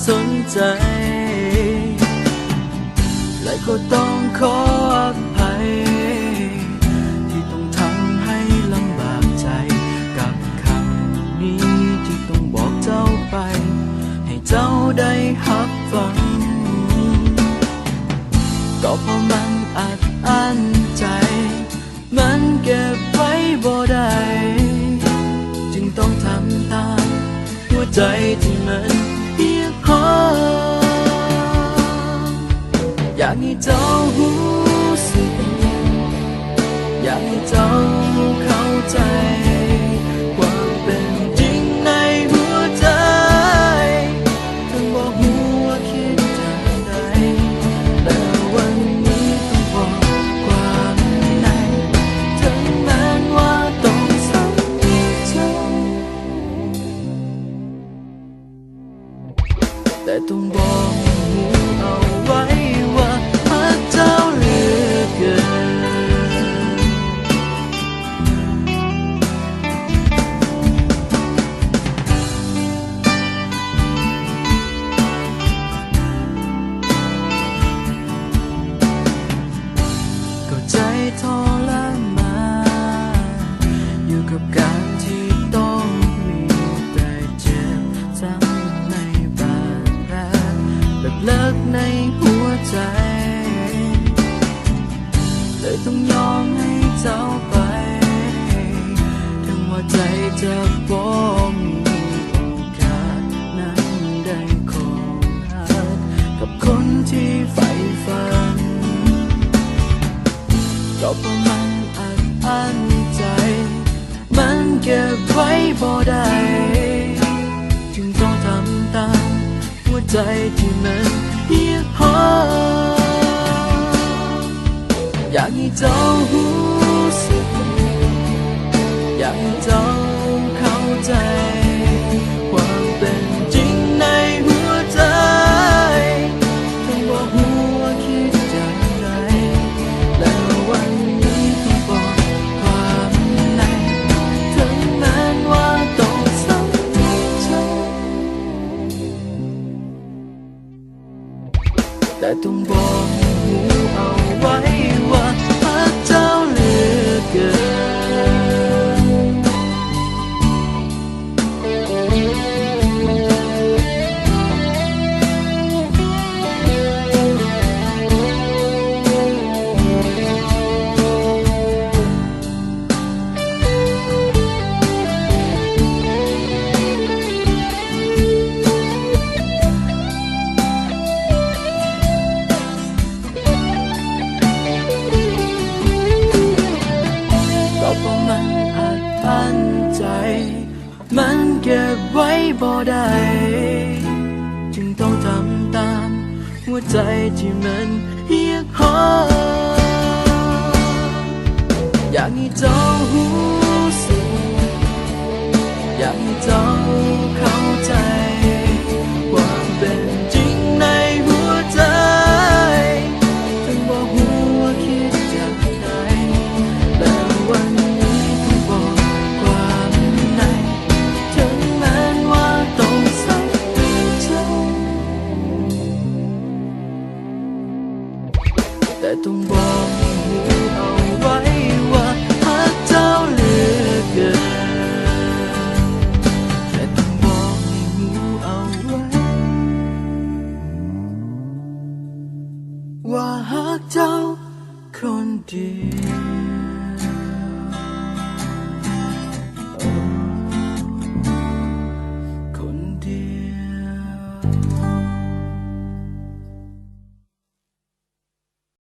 สนใจและก็ต้องขออภัยที่ต้องทำให้ลำบากใจกับคำนี้ที่ต้องบอกเจ้าไปให้เจ้าได้หับฟังก็เพราะมันอัดอั้นใจมันเก็บไว้บ่ได้จึงต้องทำตามหัวใจที่มันเรียกร้องอยากให้เจ้ารู้สึกอยากให้เจ้าเข้าใจความเป็นจริงในหัวใจถึงบอกหัวคิดจะได้แต่วันนี้ต้องบอกความในถึงแม้ว่าต้องซ้ำอีกเจ้าแต่ต้องบอกหูเอาไว้ว่ารักเจ้าเหลือเกินก็ใจทรมานอยู่กับการที่ต้องมีแต่เจ็บซ้ำในบาดแผลเลิกในหัวใจเลยต้องยอมให้เจ้าไปถึงว่าใจจะบ่มีโอกาสนั้นได้คงหักกับคนที่ใฝ่ฝันก็เพราะมันอัดอั้นใจมันเก็บไว้บ่ได้จึงต้องทำตามหัวใจที่มันเรียกร้องอยากให้เจ้ารู้สึกอยากให้เจ้าเข้าใจความเป็นจริงในหัวใจถึงว่าหัวคิดอย่างไรและวันนี้ต้องบอกความในถึงแม้ว่าต้องซ้ำอีกเจ้าแต่ต้องบอกหูเอาไว้ว่ารักเจ้าเหลือเกินก็เพราะมันอัดอั้นใจมันเก็บไว้บ่ได้จึงต้องทำตามหัวใจที่มันเรียกร้องอยากให้เจ้ารู้สึกอยากให้เจ้าเข้าใจความเป็นจริงในหัวใจถึงบอกหัวคิดจะได้แต่วันนี้ต้องบอกความในถึงแม้ว่าต้องซ้ำอีกเจ้าแต่ต้องบอกหูเอาไว้ว่ารักเจ้าเหลือเกินแต่ต้องบอกหูเอาไว้ว่ารักเจ้าคนเดียว